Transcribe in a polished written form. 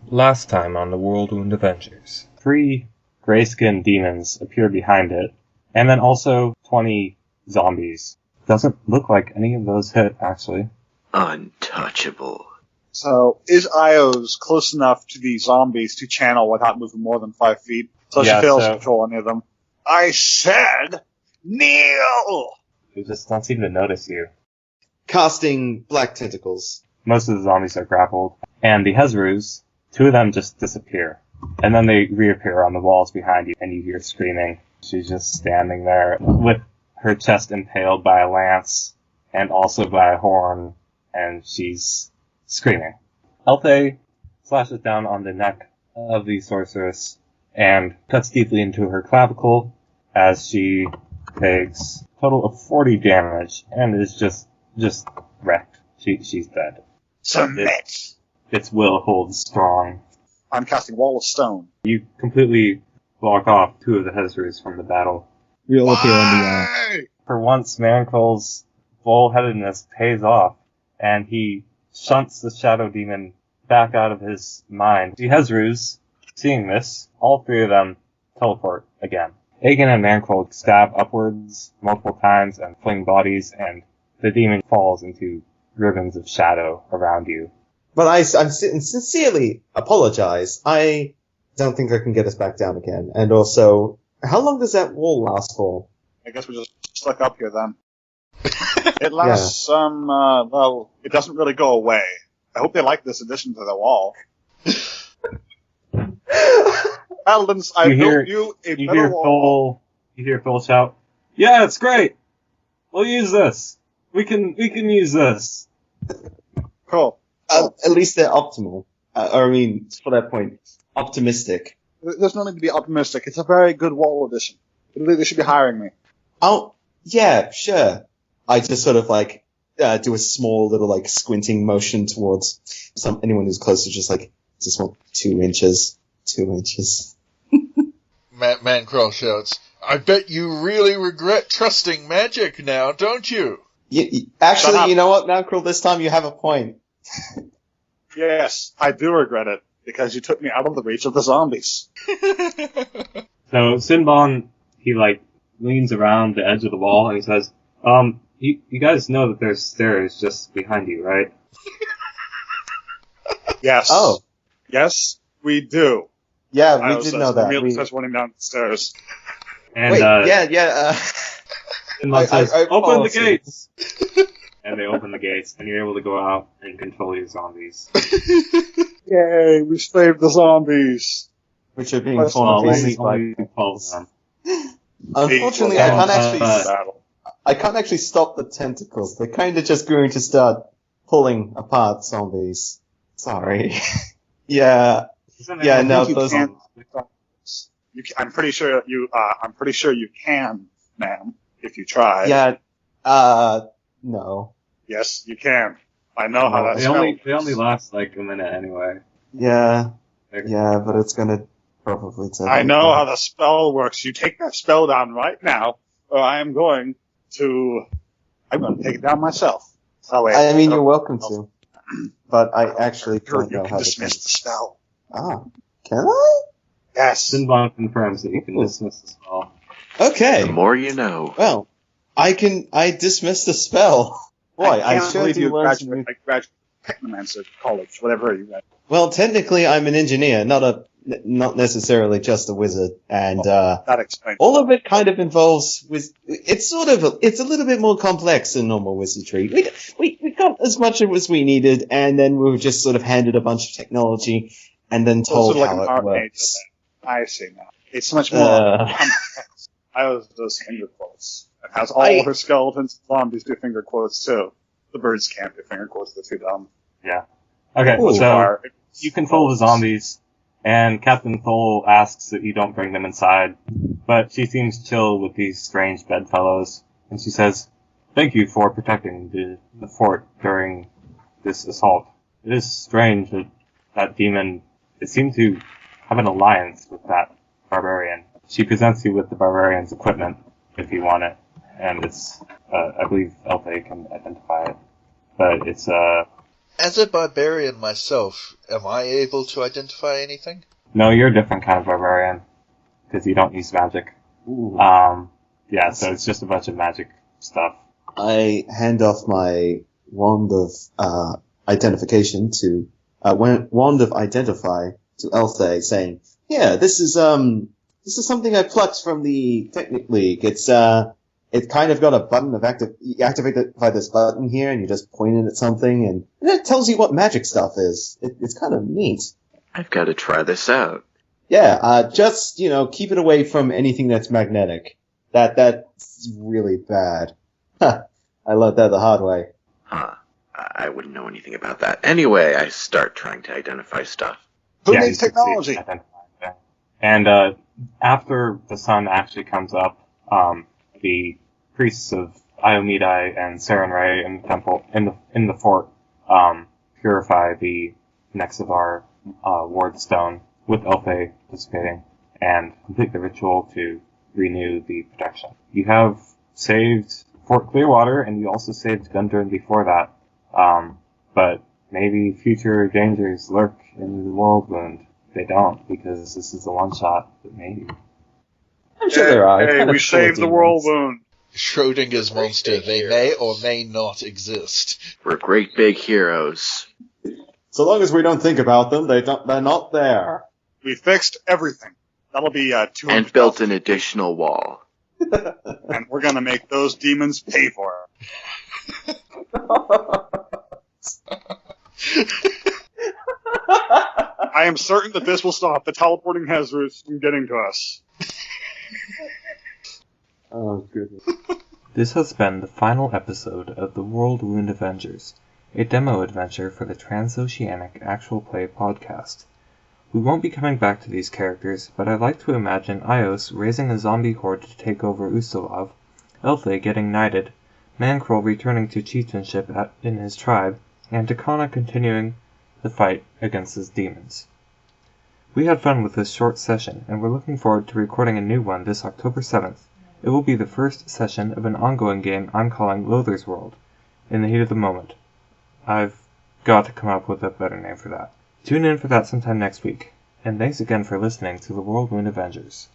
Last time on the Worldwound Avengers, 3 gray-skinned demons appear behind it, and then also 20 zombies. Doesn't look like any of those hit, actually. Untouchable. So, is Io's close enough to the zombies to channel without moving more than 5 feet? So she fails to control any of them. I said, kneel! They just don't seem to notice you. Casting black tentacles. Most of the zombies are grappled, and the Hezrus, 2 of them just disappear. And then they reappear on the walls behind you, and you hear screaming. She's just standing there with her chest impaled by a lance, and also by a horn, and she's screaming. Elthe slashes down on the neck of the sorceress, and cuts deeply into her clavicle, as she takes a total of 40 damage, and is just wrecked. She's dead. Submit! Its will holds strong. I'm casting Wall of Stone. You completely block off 2 of the Hezrus from the battle. Real appeal on the For once, Manacle's bullheadedness pays off, and he shunts the Shadow Demon back out of his mind. The Hezrus, seeing this, all 3 of them teleport again. Aegon and Manacle stab upwards multiple times and fling bodies, and the demon falls into ribbons of shadow around you. But I sincerely apologize. I don't think I can get us back down again. And also, how long does that wall last for? I guess we're just stuck up here then. It lasts well, it doesn't really go away. I hope they like this addition to the wall. Paladins, I built you a better wall. You hear Phil shout, "Yeah, it's great! We'll use this! We can use this!" Cool. At least they're optimal. For that point, optimistic. There's no need to be optimistic. It's a very good wall addition. They should be hiring me. Oh, yeah, sure. I just sort of do a small little squinting motion towards anyone who's closer, just just 2 inches. 2 inches. Man Crow shouts, "I bet you really regret trusting magic now, don't you?" Actually, you know what, Manacrow, this time you have a point. Yes, I do regret it, because you took me out of the reach of the zombies. So Sinbon, he leans around the edge of the wall and he says, you guys know that there's stairs just behind you, right? Yes. Oh. Yes, we do. Yeah, we did know that. We starts running down the stairs. And, Wait, Sinbon says, I "Open the gates!" And they open the gates, and you're able to go out and control your zombies. Yay, we saved the zombies. Which are being torn to pieces by... Only 12 of them. Unfortunately, I can't actually stop the tentacles. They're kind of just going to start pulling apart zombies. Sorry. Yeah, no, those... I'm pretty sure you can, ma'am, if you try. Yeah, no. Yes, you can. I know how that smells. They only last a minute anyway. Yeah, but it's gonna probably take... I know how the spell works. You take that spell down right now, or I'm going to take it down myself. Oh, wait. I mean, you're welcome to. But I actually don't know how to dismiss the spell. Ah, can I? Yes. Sinbon confirms that you can dismiss the spell. Okay. The more you know. Well, I dismiss the spell. Boy, I sure believe do you learn graduate Technomancer College, whatever you read. Well, technically, I'm an engineer, not necessarily just a wizard, and that explains. All of it kind of involves it's a little bit more complex than normal wizardry. We got as much as we needed, and then we were just sort of handed a bunch of technology, and then told how it works. I see now. It's much more complex. I was those finger quotes. It has all her skeletons and zombies do finger quotes too. The birds can't do finger quotes, they're too dumb. Yeah. Okay, so you control the zombies, and Captain Thole asks that you don't bring them inside, but she seems chill with these strange bedfellows, and she says, "Thank you for protecting the fort during this assault. It is strange that demon, it seemed to have an alliance with that barbarian." She presents you with the barbarian's equipment, if you want it, and it's, I believe Elthe can identify it, but it's As a barbarian myself, am I able to identify anything? No, you're a different kind of barbarian because you don't use magic. Ooh. Yeah, so it's just a bunch of magic stuff. I hand off my wand of identification to wand of identify to Elthay, saying, "Yeah, this is something I plucked from the Technic League. It's kind of got a button of you activate this button here, and you just point it at something, and it tells you what magic stuff is. It's kind of neat. I've got to try this out. Yeah, just keep it away from anything that's magnetic. That's really bad. I learned that the hard way." Huh. I wouldn't know anything about that. Anyway, I start trying to identify stuff. Who Yeah, needs you technology? succeed in identifying it. And after the sun actually comes up, the priests of Iomedai and Sarenrae in the temple in the fort purify the Nexavar ward stone with Elfay participating and complete the ritual to renew the protection. You have saved Fort Clearwater, and you also saved Gundren before that. But maybe future dangers lurk in the Worldwound. They don't, because this is a one-shot, but maybe. I'm sure there are. It's Hey, kind of we full of saved the demons. Worldwound. Schrodinger's monster. They may or may not exist. We're great big heroes. So long as we don't think about them, they're not there. We fixed everything. That'll be 200. And built an additional wall. And we're gonna make those demons pay for it. I am certain that this will stop the teleporting hazards from getting to us. Oh, goodness. This has been the final episode of the Worldwound Avengers, a demo adventure for the Transoceanic Actual Play podcast. We won't be coming back to these characters, but I'd like to imagine Ios raising a zombie horde to take over Ustalav, Elthay getting knighted, Mancroll returning to chieftainship in his tribe, and Takana continuing the fight against his demons. We had fun with this short session, and we're looking forward to recording a new one this October 7th. It will be the first session of an ongoing game I'm calling Lothor's World, in the heat of the moment. I've got to come up with a better name for that. Tune in for that sometime next week, and thanks again for listening to the Worldwound Avengers.